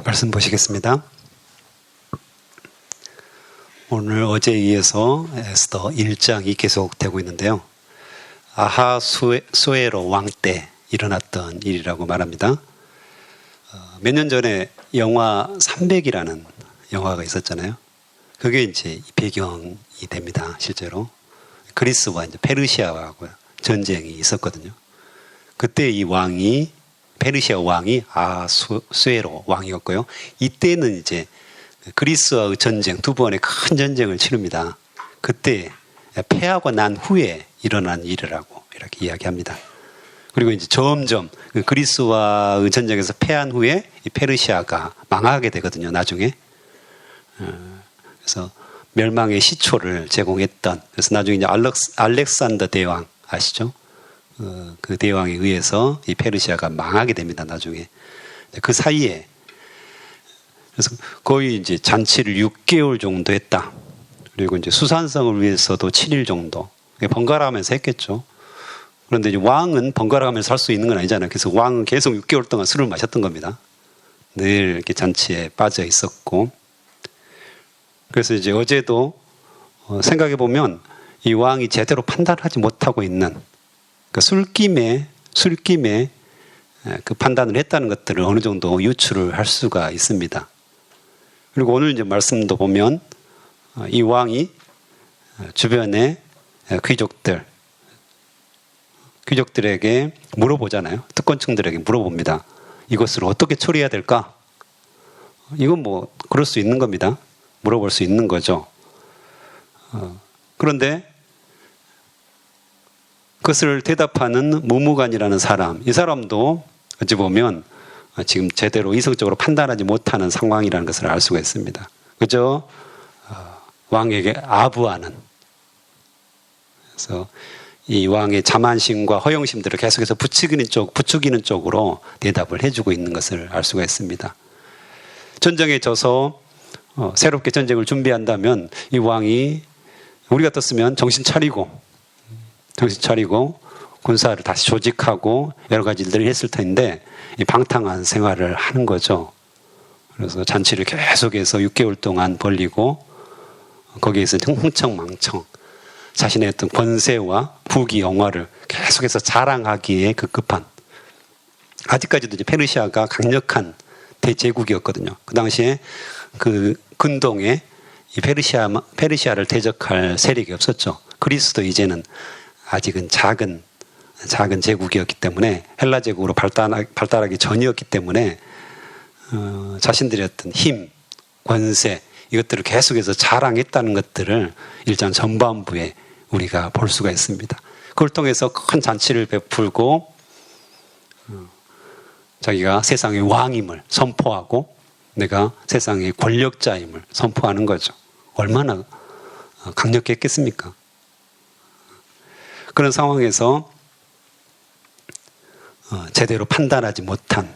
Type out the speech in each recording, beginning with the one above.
말씀 보시겠습니다. 오늘 어제에 이어서 에스더 1장이 계속되고 있는데요. 아하수에로 왕 때 일어났던 일이라고 말합니다. 몇 년 전에 영화 300이라는 영화가 있었잖아요. 그게 이제 배경이 됩니다. 실제로 그리스와 이제 페르시아하고 전쟁이 있었거든요. 그때 이 왕이 페르시아 왕이 아하수에로 왕이었고요. 이때는 이제 그리스와의 전쟁, 두 번의 큰 전쟁을 치릅니다. 그때 패하고 난 후에 일어난 일이라고 이렇게 이야기합니다. 그리고 이제 점점 그리스와의 전쟁에서 패한 후에 이 페르시아가 망하게 되거든요. 나중에. 그래서 멸망의 시초를 제공했던, 그래서 나중에 이제 알렉산더 대왕 아시죠? 그 대왕에 의해서 이 페르시아가 망하게 됩니다. 나중에. 그 사이에 그래서 거의 이제 잔치를 6개월 정도 했다. 그리고 이제 수산성을 위해서도 7일 정도 번갈아 가면서 했겠죠. 그런데 이제 왕은 번갈아 가면서 할 수 있는 건 아니잖아요. 그래서 왕은 계속 6개월 동안 술을 마셨던 겁니다. 늘 이렇게 잔치에 빠져 있었고. 그래서 이제 어제도 생각해 보면 이 왕이 제대로 판단하지 못하고 있는 그 술김에 그 판단을 했다는 것들을 어느 정도 유추를 할 수가 있습니다. 그리고 오늘 이제 말씀도 보면 이 왕이 주변의 귀족들에게 물어보잖아요. 특권층들에게 물어봅니다. 이것을 어떻게 처리해야 될까? 이건 뭐 그럴 수 있는 겁니다. 물어볼 수 있는 거죠. 그런데 그것을 대답하는 무무관이라는 사람, 이 사람도 어찌 보면 지금 제대로 이성적으로 판단하지 못하는 상황이라는 것을 알 수가 있습니다. 그저 왕에게 아부하는, 그래서 이 왕의 자만심과 허영심들을 계속해서 부추기는 쪽으로 대답을 해주고 있는 것을 알 수가 있습니다. 전쟁에 져서 새롭게 전쟁을 준비한다면 이 왕이 우리 같았으면 정신 차리고 군사를 다시 조직하고 여러 가지 일들을 했을 텐데 이 방탕한 생활을 하는 거죠. 그래서 잔치를 계속해서 6개월 동안 벌리고 거기에서 흥청망청 자신의 어떤 권세와 부귀 영화를 계속해서 자랑하기에 급급한, 아직까지도 이제 페르시아가 강력한 대제국이었거든요. 그 당시에 그 근동에 이 페르시아를 대적할 세력이 없었죠. 그리스도 이제는 아직은 작은 제국이었기 때문에, 헬라 제국으로 발달하기 전이었기 때문에 자신들의 어떤 힘, 권세 이것들을 계속해서 자랑했다는 것들을 일장 전반부에 우리가 볼 수가 있습니다. 그걸 통해서 큰 잔치를 베풀고 자기가 세상의 왕임을 선포하고 내가 세상의 권력자임을 선포하는 거죠. 얼마나 강력했겠습니까? 그런 상황에서 제대로 판단하지 못한,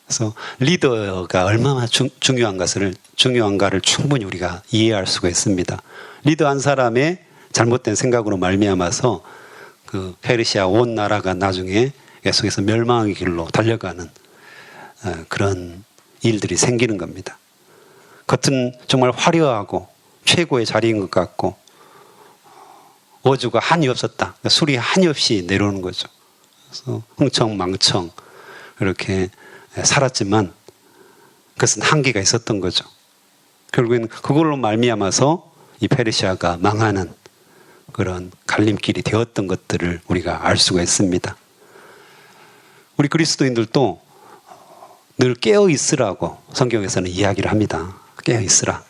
그래서 리더가 얼마나 중요한가를 충분히 우리가 이해할 수가 있습니다. 리더 한 사람의 잘못된 생각으로 말미암아서 그 페르시아 온 나라가 나중에 계속해서 멸망의 길로 달려가는 그런 일들이 생기는 겁니다. 겉은 정말 화려하고 최고의 자리인 것 같고 어주가 한이 없었다. 술이 한이 없이 내려오는 거죠. 그래서 흥청망청 이렇게 살았지만 그것은 한계가 있었던 거죠. 결국에는 그걸로 말미암아서 이 페르시아가 망하는 그런 갈림길이 되었던 것들을 우리가 알 수가 있습니다. 우리 그리스도인들도 늘 깨어 있으라고 성경에서는 이야기를 합니다. 깨어 있으라.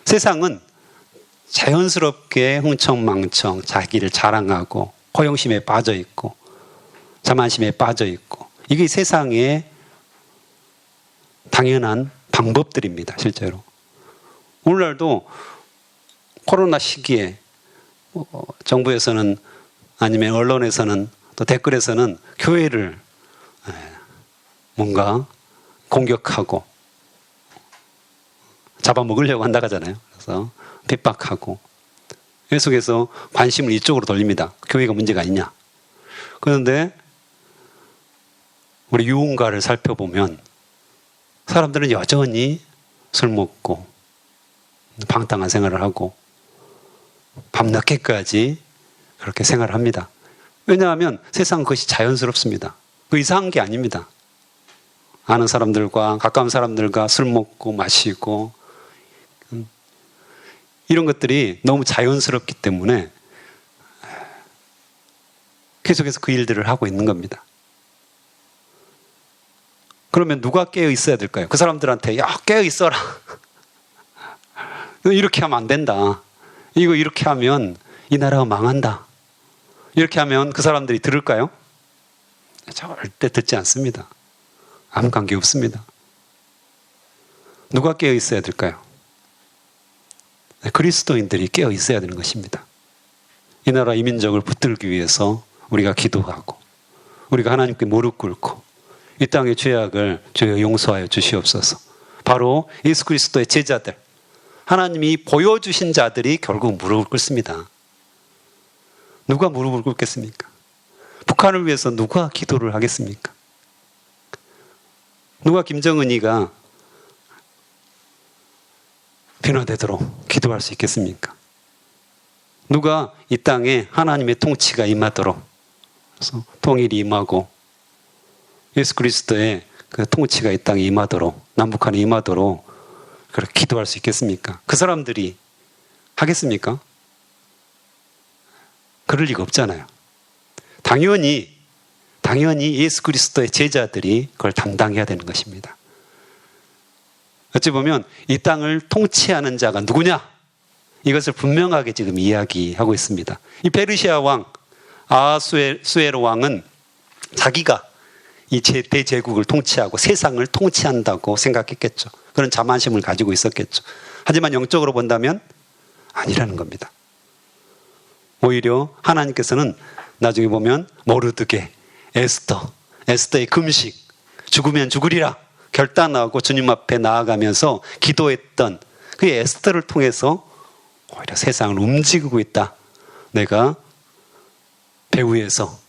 세상은 자연스럽게 흥청망청 자기를 자랑하고 허영심에 빠져 있고 자만심에 빠져 있고, 이게 세상의 당연한 방법들입니다. 실제로 오늘날도 코로나 시기에 정부에서는 아니면 언론에서는 또 댓글에서는 교회를 뭔가 공격하고 잡아먹으려고 한다고 하잖아요. 그래서 핍박하고 계속해서 관심을 이쪽으로 돌립니다. 교회가 문제가 아니냐. 그런데 우리 유언가를 살펴보면 사람들은 여전히 술 먹고 방탕한 생활을 하고 밤늦게까지 그렇게 생활을 합니다. 왜냐하면 세상은 그것이 자연스럽습니다. 그 이상한 게 아닙니다. 아는 사람들과 가까운 사람들과 술 먹고 마시고 이런 것들이 너무 자연스럽기 때문에 계속해서 그 일들을 하고 있는 겁니다. 그러면 누가 깨어 있어야 될까요? 그 사람들한테 야 깨어 있어라. 이렇게 하면 안 된다. 이거 이렇게 하면 이 나라가 망한다. 이렇게 하면 그 사람들이 들을까요? 절대 듣지 않습니다. 아무 관계 없습니다. 누가 깨어 있어야 될까요? 그리스도인들이 깨어 있어야 되는 것입니다. 이 나라 이민족을 붙들기 위해서 우리가 기도하고 우리가 하나님께 무릎 꿇고 이 땅의 죄악을 주여 용서하여 주시옵소서. 바로 예수 그리스도의 제자들, 하나님이 보여주신 자들이 결국 무릎을 꿇습니다. 누가 무릎을 꿇겠습니까? 북한을 위해서 누가 기도를 하겠습니까? 누가 김정은이가 변화되도록 기도할 수 있겠습니까? 누가 이 땅에 하나님의 통치가 임하도록, 그래서 통일이 임하고 예수 그리스도의 그 통치가 이 땅에 임하도록, 남북한에 임하도록 그렇게 기도할 수 있겠습니까? 그 사람들이 하겠습니까? 그럴 리가 없잖아요. 당연히 예수 그리스도의 제자들이 그걸 담당해야 되는 것입니다. 어찌 보면 이 땅을 통치하는 자가 누구냐? 이것을 분명하게 지금 이야기하고 있습니다. 이 페르시아 왕 아하수에로 왕은 자기가 이 대제국을 통치하고 세상을 통치한다고 생각했겠죠. 그런 자만심을 가지고 있었겠죠. 하지만 영적으로 본다면 아니라는 겁니다. 오히려 하나님께서는 나중에 보면 모르드게, 에스더의 금식, 죽으면 죽으리라 결단하고 주님 앞에 나아가면서 기도했던 그 에스더를 통해서 오히려 세상을 움직이고 있다. 내가 배후에서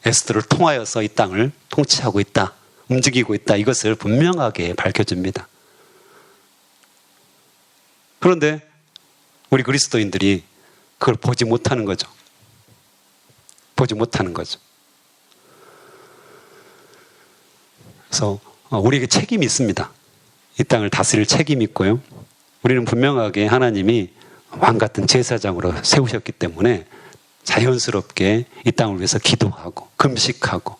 에스더를 통하여서 이 땅을 통치하고 있다. 움직이고 있다. 이것을 분명하게 밝혀줍니다. 그런데 우리 그리스도인들이 그걸 보지 못하는 거죠. 보지 못하는 거죠. 그래서 우리에게 책임이 있습니다. 이 땅을 다스릴 책임이 있고요. 우리는 분명하게 하나님이 왕 같은 제사장으로 세우셨기 때문에 자연스럽게 이 땅을 위해서 기도하고 금식하고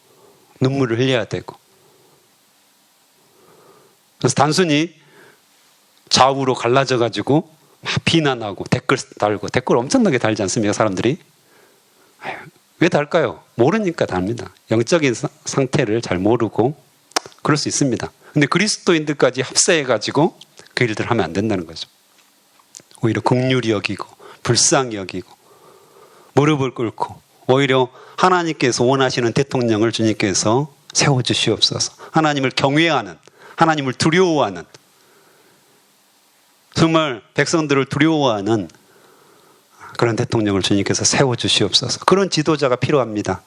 눈물을 흘려야 되고, 그래서 단순히 좌우로 갈라져 가지고 막 비난하고 댓글 달고, 댓글 엄청나게 달지 않습니까? 사람들이 왜 달까요? 모르니까 답니다. 영적인 상태를 잘 모르고 그럴 수 있습니다. 근데 그리스도인들까지 합세해 가지고 그 일들을 하면 안 된다는 거죠. 오히려 긍휼히 여기고 불쌍히 여기고 무릎을 꿇고 오히려 하나님께서 원하시는 대통령을 주님께서 세워주시옵소서. 하나님을 경외하는, 하나님을 두려워하는, 정말 백성들을 두려워하는 그런 대통령을 주님께서 세워주시옵소서. 그런 지도자가 필요합니다.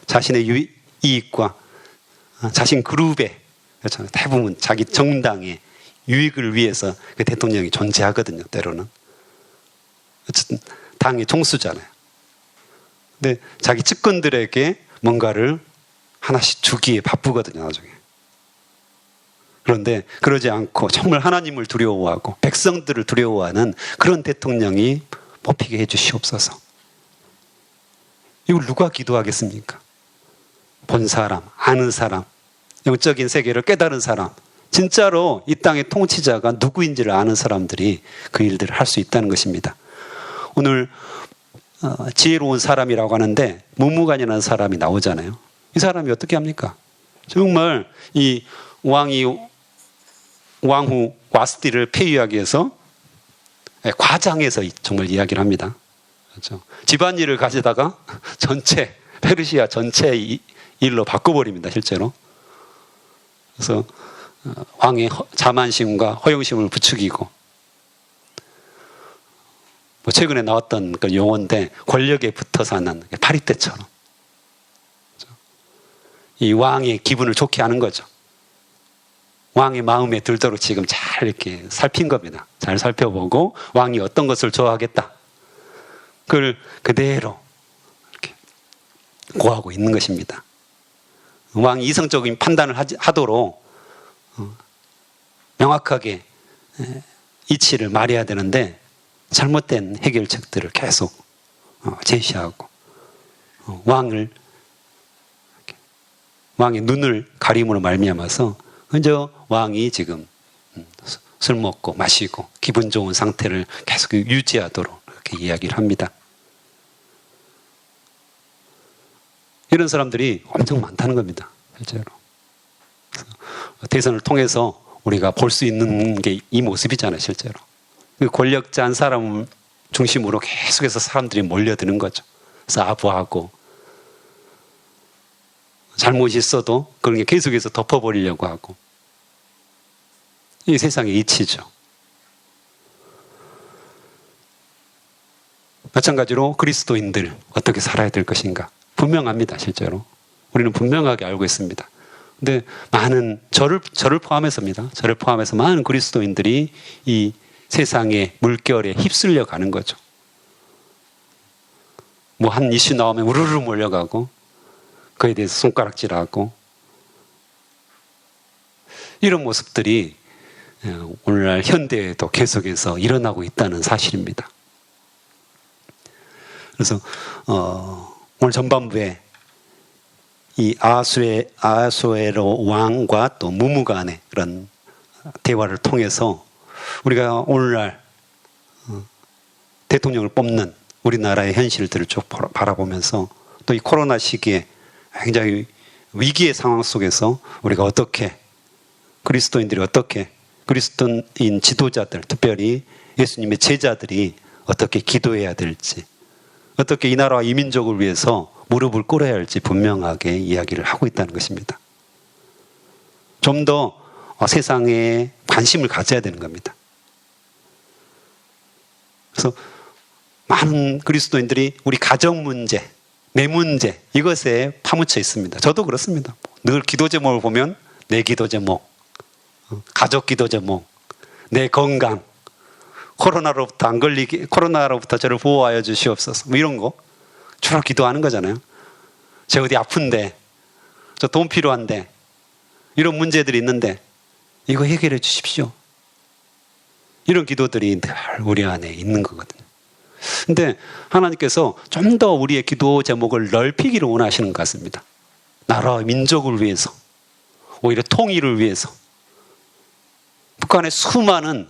자신의 이익과 자신 그룹의, 그렇잖아요. 대부분 자기 정당의 유익을 위해서 그 대통령이 존재하거든요. 때로는. 어쨌든 당의 총수잖아요. 근데 자기 측근들에게 뭔가를 하나씩 주기에 바쁘거든요. 나중에. 그런데 그러지 않고 정말 하나님을 두려워하고 백성들을 두려워하는 그런 대통령이 뽑히게 해주시옵소서. 이걸 누가 기도하겠습니까? 본 사람, 아는 사람, 영적인 세계를 깨달은 사람, 진짜로 이 땅의 통치자가 누구인지를 아는 사람들이 그 일들을 할 수 있다는 것입니다. 오늘 지혜로운 사람이라고 하는데 무무간이라는 사람이 나오잖아요. 이 사람이 어떻게 합니까? 정말 이 왕후 와스티를 폐위하기 위해서 과장해서 정말 이야기를 합니다. 그렇죠? 집안일을 가져다가 전체 페르시아 전체 일로 바꿔버립니다. 실제로. 그래서 왕의 자만심과 허영심을 부추기고, 뭐 최근에 나왔던 그 용어인데 권력에 붙어 사는 파리떼처럼 이 왕의 기분을 좋게 하는 거죠. 왕의 마음에 들도록 지금 잘 이렇게 살핀 겁니다. 잘 살펴보고 왕이 어떤 것을 좋아하겠다. 그걸 그대로 이렇게 고하고 있는 것입니다. 왕이 이성적인 판단을 하도록 명확하게 이치를 말해야 되는데 잘못된 해결책들을 계속 제시하고 왕의 눈을 가림으로 말미암아서 먼저 왕이 지금 술 먹고 마시고 기분 좋은 상태를 계속 유지하도록 이렇게 이야기를 합니다. 이런 사람들이 엄청 많다는 겁니다. 실제로. 대선을 통해서 우리가 볼 수 있는 게 이 모습이잖아요. 실제로. 그 권력자 한 사람 중심으로 계속해서 사람들이 몰려드는 거죠. 그래서 아부하고 잘못이 있어도 그런 게 계속해서 덮어버리려고 하고 이 세상의 이치죠. 마찬가지로 그리스도인들 어떻게 살아야 될 것인가 분명합니다. 실제로 우리는 분명하게 알고 있습니다. 근데 많은 저를 포함해서입니다. 저를 포함해서 많은 그리스도인들이 이 세상의 물결에 휩쓸려 가는 거죠. 뭐 한 이슈 나오면 우르르 몰려가고 그에 대해서 손가락질하고 이런 모습들이 오늘날 현대에도 계속해서 일어나고 있다는 사실입니다. 그래서 오늘 전반부에 이 아하수에로 왕과 또 무무 간의 그런 대화를 통해서 우리가 오늘날 대통령을 뽑는 우리나라의 현실들을 쭉 바라보면서 또 이 코로나 시기에 굉장히 위기의 상황 속에서 우리가 어떻게 그리스도인들이 어떻게 그리스도인 지도자들 특별히 예수님의 제자들이 어떻게 기도해야 될지 어떻게 이 나라와 이 민족을 위해서 무릎을 꿇어야 할지 분명하게 이야기를 하고 있다는 것입니다. 좀 더 세상에 관심을 가져야 되는 겁니다. 그래서 많은 그리스도인들이 우리 가정 문제, 내 문제 이것에 파묻혀 있습니다. 저도 그렇습니다. 늘 기도 제목을 보면 내 기도 제목, 가족 기도 제목, 내 건강, 코로나로부터 안 걸리게 코로나로부터 저를 보호하여 주시옵소서 뭐 이런 거 주로 기도하는 거잖아요. 제 어디 아픈데 저 돈 필요한데 이런 문제들이 있는데 이거 해결해 주십시오. 이런 기도들이 늘 우리 안에 있는 거거든요. 근데 하나님께서 좀 더 우리의 기도 제목을 넓히기를 원하시는 것 같습니다. 나라와 민족을 위해서 오히려 통일을 위해서 북한의 수많은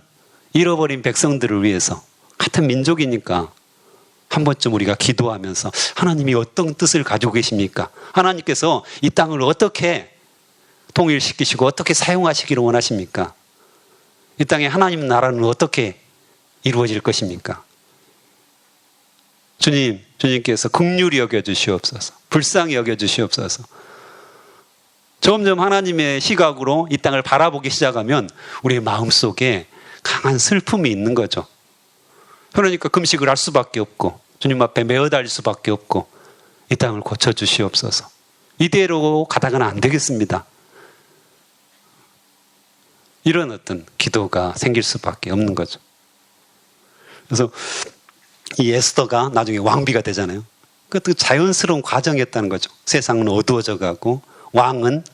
잃어버린 백성들을 위해서 같은 민족이니까 한 번쯤 우리가 기도하면서 하나님이 어떤 뜻을 가지고 계십니까? 하나님께서 이 땅을 어떻게 통일시키시고 어떻게 사용하시기를 원하십니까? 이 땅에 하나님 나라는 어떻게 이루어질 것입니까? 주님께서 긍휼히 여겨주시옵소서. 불쌍히 여겨주시옵소서. 점점 하나님의 시각으로 이 땅을 바라보기 시작하면 우리의 마음속에 강한 슬픔이 있는 거죠. 그러니까 금식을 할 수밖에 없고 주님 앞에 매어달릴 수밖에 없고 이 땅을 고쳐주시옵소서. 이대로 가다가는 안 되겠습니다. 이런 어떤 기도가 생길 수밖에 없는 거죠. 그래서 이 에스더가 나중에 왕비가 되잖아요. 그것도 자연스러운 과정이었다는 거죠. 세상은 어두워져 가고 왕은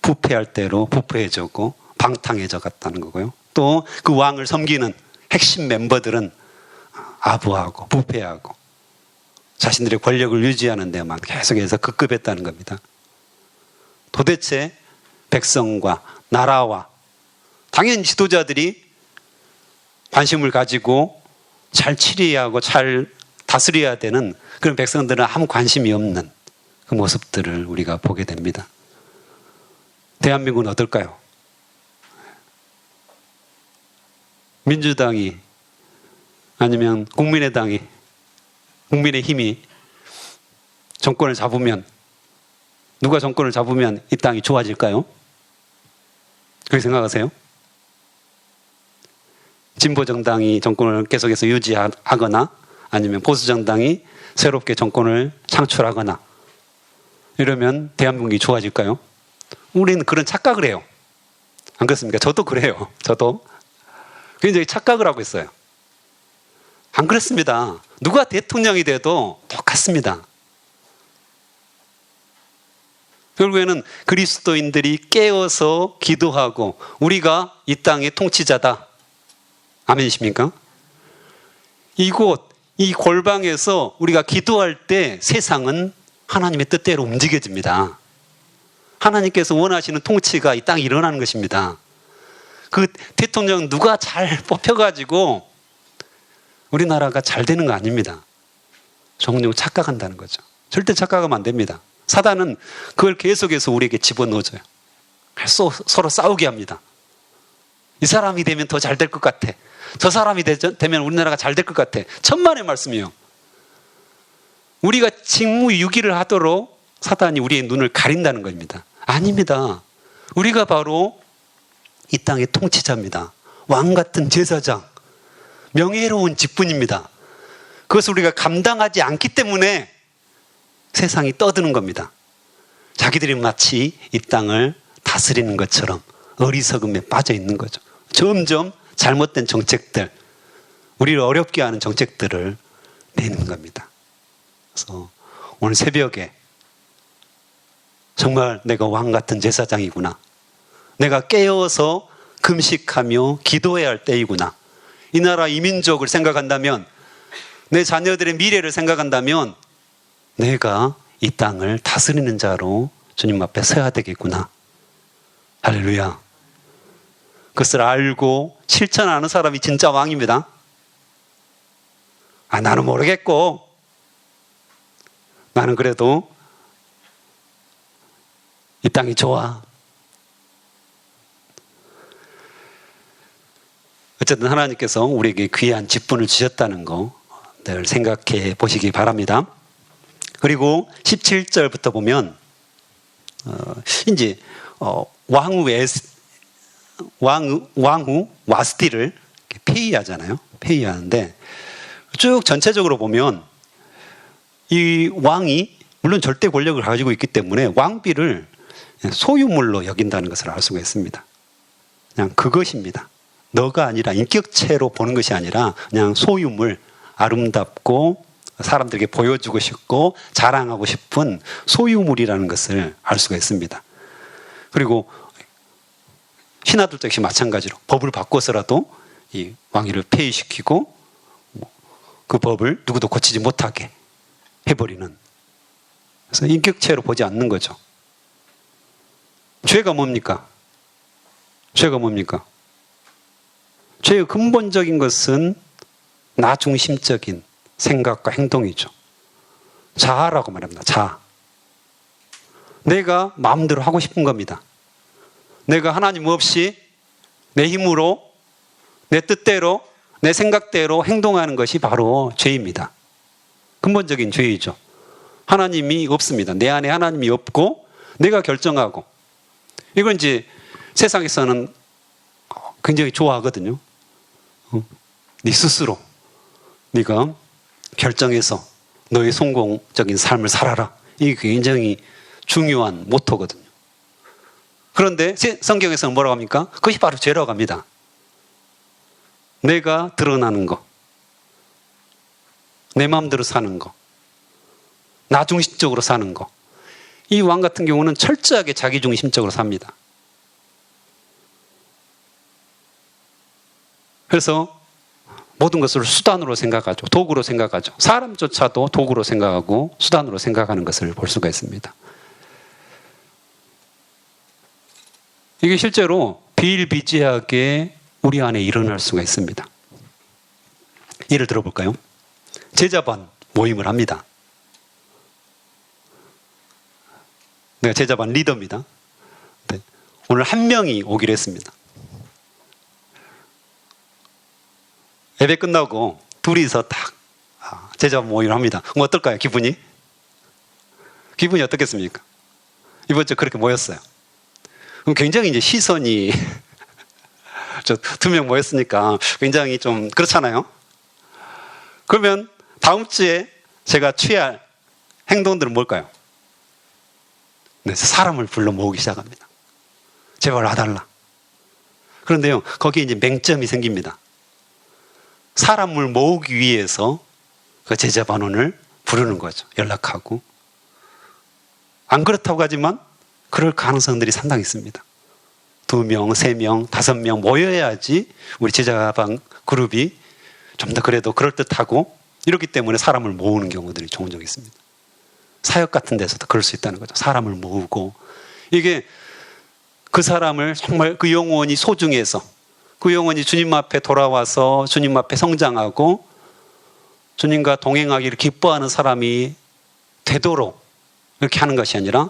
부패할 대로 부패해졌고 방탕해져 갔다는 거고요. 또 그 왕을 섬기는 핵심 멤버들은 아부하고 부패하고 자신들의 권력을 유지하는 데만 계속해서 급급했다는 겁니다. 도대체 백성과 나라와 당연히 지도자들이 관심을 가지고 잘 치리하고 잘 다스려야 되는 그런 백성들은 아무 관심이 없는 그 모습들을 우리가 보게 됩니다. 대한민국은 어떨까요? 민주당이 아니면 국민의당이 국민의힘이 정권을 잡으면 누가 정권을 잡으면 이 땅이 좋아질까요? 그렇게 생각하세요? 진보정당이 정권을 계속해서 유지하거나 아니면 보수정당이 새롭게 정권을 창출하거나 이러면 대한민국이 좋아질까요? 우리는 그런 착각을 해요. 안 그렇습니까? 저도 그래요. 저도 굉장히 착각을 하고 있어요. 안 그렇습니다. 누가 대통령이 돼도 똑같습니다. 결국에는 그리스도인들이 깨어서 기도하고 우리가 이 땅의 통치자다. 아멘이십니까? 이곳, 이 골방에서 우리가 기도할 때 세상은 하나님의 뜻대로 움직여집니다. 하나님께서 원하시는 통치가 이 땅에 일어나는 것입니다. 그 대통령 누가 잘 뽑혀가지고 우리나라가 잘 되는 거 아닙니다. 종종 착각한다는 거죠. 절대 착각하면 안 됩니다. 사단은 그걸 계속해서 우리에게 집어넣어줘요. 서로 싸우게 합니다. 이 사람이 되면 더 잘 될 것 같아. 저 사람이 되면 우리나라가 잘 될 것 같아. 천만의 말씀이요. 우리가 직무유기를 하도록 사단이 우리의 눈을 가린다는 겁니다. 아닙니다. 우리가 바로 이 땅의 통치자입니다. 왕 같은 제사장, 명예로운 직분입니다. 그것을 우리가 감당하지 않기 때문에 세상이 떠드는 겁니다. 자기들이 마치 이 땅을 다스리는 것처럼 어리석음에 빠져 있는 거죠. 점점 잘못된 정책들, 우리를 어렵게 하는 정책들을 내는 겁니다. 그래서 오늘 새벽에 정말 내가 왕 같은 제사장이구나. 내가 깨어서 금식하며 기도해야 할 때이구나. 이 나라 이 민족을 생각한다면, 내 자녀들의 미래를 생각한다면 내가 이 땅을 다스리는 자로 주님 앞에 서야 되겠구나. 할렐루야. 그것을 알고 실천하는 사람이 진짜 왕입니다. 나는 모르겠고 나는 그래도 이 땅이 좋아. 어쨌든 하나님께서 우리에게 귀한 직분을 주셨다는 거 늘 생각해 보시기 바랍니다. 그리고 17절부터 보면 이제 왕후 와스티를 폐위하잖아요. 폐위하는데 쭉 전체적으로 보면 이 왕이 물론 절대 권력을 가지고 있기 때문에 왕비를 소유물로 여긴다는 것을 알 수가 있습니다. 그냥 그것입니다. 너가 아니라 인격체로 보는 것이 아니라 그냥 소유물, 아름답고 사람들에게 보여주고 싶고 자랑하고 싶은 소유물이라는 것을 알 수가 있습니다. 그리고 신하들도 역시 마찬가지로 법을 바꿔서라도 이 왕위를 폐위시키고 그 법을 누구도 고치지 못하게 해버리는, 그래서 인격체로 보지 않는 거죠. 죄가 뭡니까? 죄가 뭡니까? 죄의 근본적인 것은 나 중심적인 생각과 행동이죠. 자아라고 말합니다. 자아. 내가 마음대로 하고 싶은 겁니다. 내가 하나님 없이 내 힘으로, 내 뜻대로, 내 생각대로 행동하는 것이 바로 죄입니다. 근본적인 죄이죠. 하나님이 없습니다. 내 안에 하나님이 없고 내가 결정하고. 이건 이제 세상에서는 굉장히 좋아하거든요. 네 스스로 네가 결정해서 너의 성공적인 삶을 살아라. 이게 굉장히 중요한 모토거든요. 그런데 성경에서는 뭐라고 합니까? 그것이 바로 죄라고 합니다. 내가 드러나는 거, 내 마음대로 사는 거, 나 중심적으로 사는 거. 이 왕 같은 경우는 철저하게 자기 중심적으로 삽니다. 그래서 모든 것을 수단으로 생각하죠. 도구로 생각하죠. 사람조차도 도구로 생각하고 수단으로 생각하는 것을 볼 수가 있습니다. 이게 실제로 비일비재하게 우리 안에 일어날 수가 있습니다. 예를 들어볼까요? 제자반 모임을 합니다. 내가 제자반 리더입니다. 네. 오늘 한 명이 오기로 했습니다. 예배 끝나고 둘이서 딱 제자반 모임을 합니다. 그럼 어떨까요? 기분이 어떻겠습니까? 이번 주 그렇게 모였어요. 그럼 굉장히 이제 시선이 저 2명 모였으니까 굉장히 좀 그렇잖아요. 그러면 다음 주에 제가 취할 행동들은 뭘까요? 네, 사람을 불러 모으기 시작합니다. 제발 와달라. 그런데요, 거기에 이제 맹점이 생깁니다. 사람을 모으기 위해서 그 제자 반원을 부르는 거죠. 연락하고. 안 그렇다고 하지만 그럴 가능성들이 상당히 있습니다. 2명, 3명, 5명 모여야지 우리 제자반 그룹이 좀 더 그래도 그럴듯하고, 이렇기 때문에 사람을 모으는 경우들이 종종 있습니다. 사역 같은 데서도 그럴 수 있다는 거죠. 사람을 모으고, 이게 그 사람을 정말 그 영혼이 소중해서, 그 영혼이 주님 앞에 돌아와서 주님 앞에 성장하고 주님과 동행하기를 기뻐하는 사람이 되도록 이렇게 하는 것이 아니라,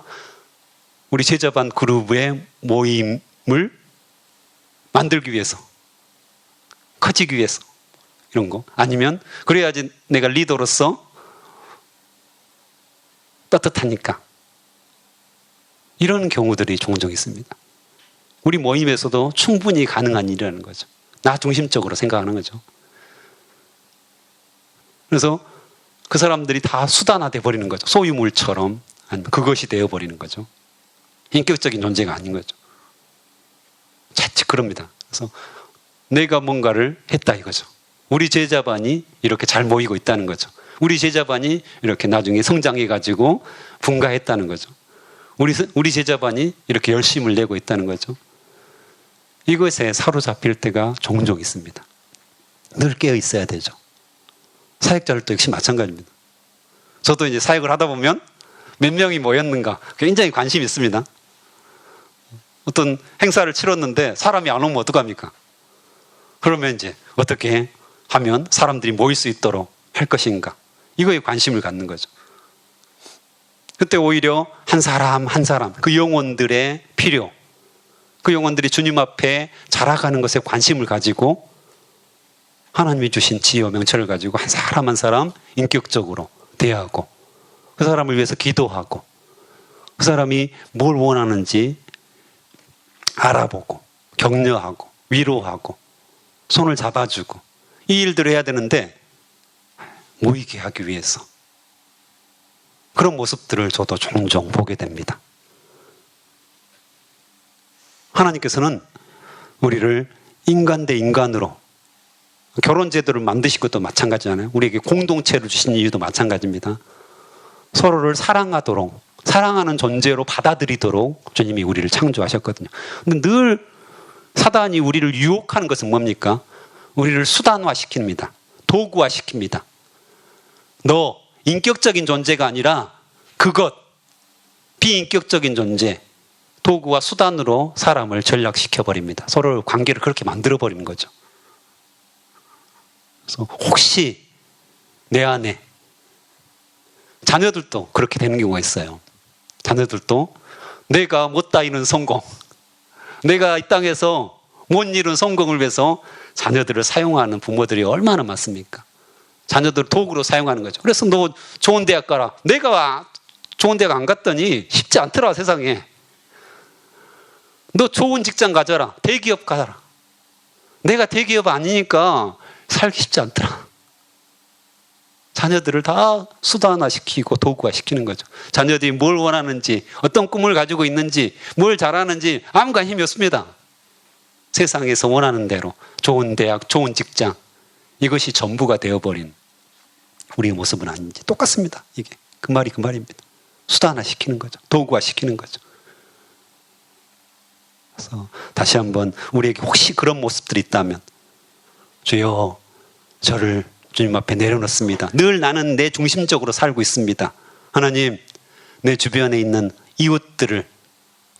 우리 제자반 그룹의 모임을 만들기 위해서, 커지기 위해서, 이런 거. 아니면 그래야지 내가 리더로서 떳떳하니까, 이런 경우들이 종종 있습니다. 우리 모임에서도 충분히 가능한 일이라는 거죠. 나 중심적으로 생각하는 거죠. 그래서 그 사람들이 다 수단화돼 버리는 거죠. 소유물처럼, 아니면 그것이 되어 버리는 거죠. 인격적인 존재가 아닌 거죠. 자칫 그럽니다. 그래서 내가 뭔가를 했다 이거죠. 우리 제자반이 이렇게 잘 모이고 있다는 거죠. 우리 제자반이 이렇게 나중에 성장해가지고 분가했다는 거죠. 우리 제자반이 이렇게 열심을 내고 있다는 거죠. 이것에 사로잡힐 때가 종종 있습니다. 늘 깨어 있어야 되죠. 사역자들도 역시 마찬가지입니다. 저도 이제 사역을 하다 보면 몇 명이 모였는가 굉장히 관심이 있습니다. 어떤 행사를 치렀는데 사람이 안 오면 어떡합니까? 그러면 이제 어떻게 하면 사람들이 모일 수 있도록 할 것인가, 이거에 관심을 갖는 거죠. 그때 오히려 한 사람 한 사람, 그 영혼들의 필요, 그 영혼들이 주님 앞에 자라가는 것에 관심을 가지고 하나님이 주신 지혜와 명철을 가지고 한 사람 한 사람 인격적으로 대하고, 그 사람을 위해서 기도하고, 그 사람이 뭘 원하는지 알아보고 격려하고 위로하고 손을 잡아주고, 이 일들을 해야 되는데 모이게 하기 위해서 그런 모습들을 저도 종종 보게 됩니다. 하나님께서는 우리를 인간 대 인간으로, 결혼 제도를 만드신 것도 마찬가지잖아요. 우리에게 공동체를 주신 이유도 마찬가지입니다. 서로를 사랑하도록, 사랑하는 존재로 받아들이도록 주님이 우리를 창조하셨거든요. 근데 늘 사단이 우리를 유혹하는 것은 뭡니까? 우리를 수단화시킵니다. 도구화시킵니다. 너 인격적인 존재가 아니라 그것, 비인격적인 존재, 도구와 수단으로 사람을 전락시켜버립니다. 서로 관계를 그렇게 만들어버리는 거죠. 그래서 혹시 내 안에, 자녀들도 그렇게 되는 경우가 있어요. 자녀들도 내가 못다 이룬 성공, 내가 이 땅에서 못 이룬 성공을 위해서 자녀들을 사용하는 부모들이 얼마나 많습니까? 자녀들을 도구로 사용하는 거죠. 그래서 너 좋은 대학 가라. 내가 좋은 대학 안 갔더니 쉽지 않더라, 세상에. 너 좋은 직장 가져라. 대기업 가라. 내가 대기업 아니니까 살기 쉽지 않더라. 자녀들을 다 수단화시키고 도구화시키는 거죠. 자녀들이 뭘 원하는지, 어떤 꿈을 가지고 있는지, 뭘 잘하는지 아무 관심이 없습니다. 세상에서 원하는 대로 좋은 대학, 좋은 직장, 이것이 전부가 되어버린 우리의 모습은 아닌지 똑같습니다. 이게 그 말이 그 말입니다. 수단화시키는 거죠. 도구화시키는 거죠. 그래서 다시 한번 우리에게 혹시 그런 모습들이 있다면, 주여 저를 주님 앞에 내려놓습니다. 늘 나는 내 중심적으로 살고 있습니다. 하나님, 내 주변에 있는 이웃들을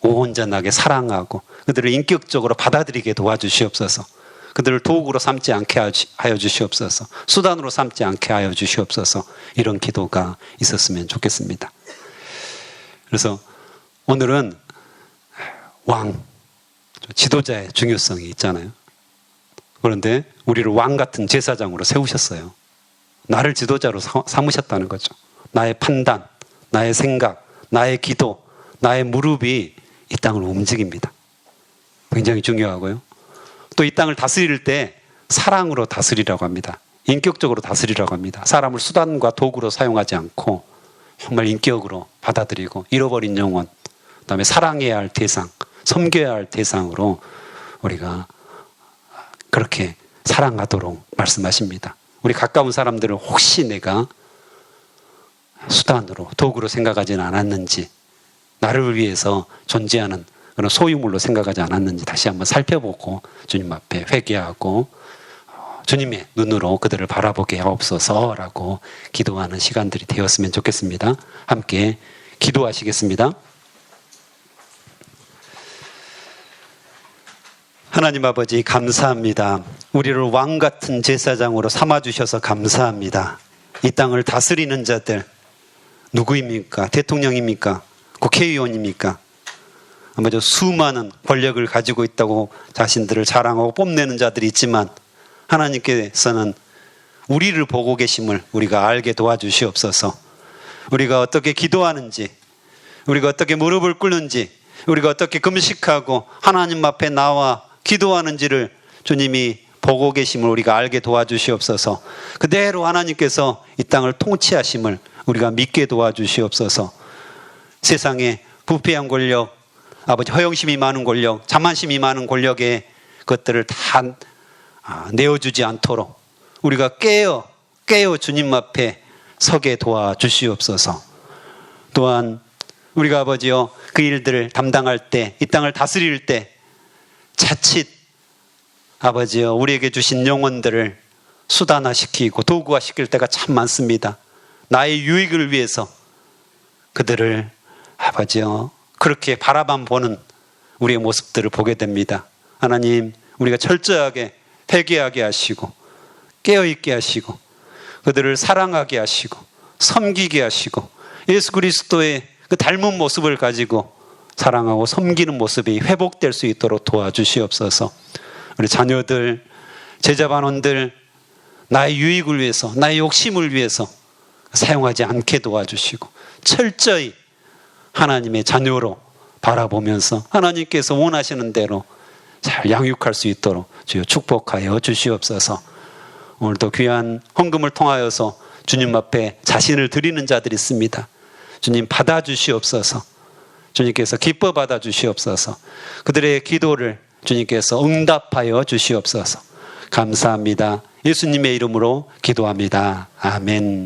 온전하게 사랑하고 그들을 인격적으로 받아들이게 도와주시옵소서. 그들을 도구로 삼지 않게 하여 주시옵소서. 수단으로 삼지 않게 하여 주시옵소서. 이런 기도가 있었으면 좋겠습니다. 그래서 오늘은 왕, 지도자의 중요성이 있잖아요. 그런데 우리를 왕 같은 제사장으로 세우셨어요. 나를 지도자로 삼으셨다는 거죠. 나의 판단, 나의 생각, 나의 기도, 나의 무릎이 이 땅을 움직입니다. 굉장히 중요하고요. 또 이 땅을 다스릴 때 사랑으로 다스리라고 합니다. 인격적으로 다스리라고 합니다. 사람을 수단과 도구로 사용하지 않고 정말 인격으로 받아들이고, 잃어버린 영혼, 그다음에 사랑해야 할 대상, 섬겨야 할 대상으로 우리가 그렇게 사랑하도록 말씀하십니다. 우리 가까운 사람들을 혹시 내가 수단으로, 도구로 생각하지는 않았는지, 나를 위해서 존재하는 그런 소유물로 생각하지 않았는지 다시 한번 살펴보고 주님 앞에 회개하고 주님의 눈으로 그들을 바라보게 하옵소서라고 기도하는 시간들이 되었으면 좋겠습니다. 함께 기도하시겠습니다. 하나님 아버지, 감사합니다. 우리를 왕 같은 제사장으로 삼아주셔서 감사합니다. 이 땅을 다스리는 자들 누구입니까? 대통령입니까? 국회의원입니까? 아마도 수많은 권력을 가지고 있다고 자신들을 자랑하고 뽐내는 자들이 있지만 하나님께서는 우리를 보고 계심을 우리가 알게 도와주시옵소서. 우리가 어떻게 기도하는지, 우리가 어떻게 무릎을 꿇는지, 우리가 어떻게 금식하고 하나님 앞에 나와 기도하는지를 주님이 보고 계심을 우리가 알게 도와주시옵소서. 그대로 하나님께서 이 땅을 통치하심을 우리가 믿게 도와주시옵소서. 세상에 부패한 권력, 아버지 허영심이 많은 권력, 자만심이 많은 권력의 것들을 다 내어주지 않도록 우리가 깨어 주님 앞에 서게 도와주시옵소서. 또한 우리가 아버지여 그 일들을 담당할 때, 이 땅을 다스릴 때 자칫 아버지여 우리에게 주신 영혼들을 수단화시키고 도구화시킬 때가 참 많습니다. 나의 유익을 위해서 그들을 아버지여 그렇게 바라만 보는 우리의 모습들을 보게 됩니다. 하나님, 우리가 철저하게 회개하게 하시고 깨어있게 하시고 그들을 사랑하게 하시고 섬기게 하시고 예수 그리스도의 그 닮은 모습을 가지고 사랑하고 섬기는 모습이 회복될 수 있도록 도와주시옵소서. 우리 자녀들, 제자반원들 나의 유익을 위해서, 나의 욕심을 위해서 사용하지 않게 도와주시고 철저히 하나님의 자녀로 바라보면서 하나님께서 원하시는 대로 잘 양육할 수 있도록 주여 축복하여 주시옵소서. 오늘도 귀한 헌금을 통하여서 주님 앞에 자신을 드리는 자들이 있습니다. 주님 받아주시옵소서. 주님께서 기뻐 받아주시옵소서. 그들의 기도를 주님께서 응답하여 주시옵소서. 감사합니다. 예수님의 이름으로 기도합니다. 아멘.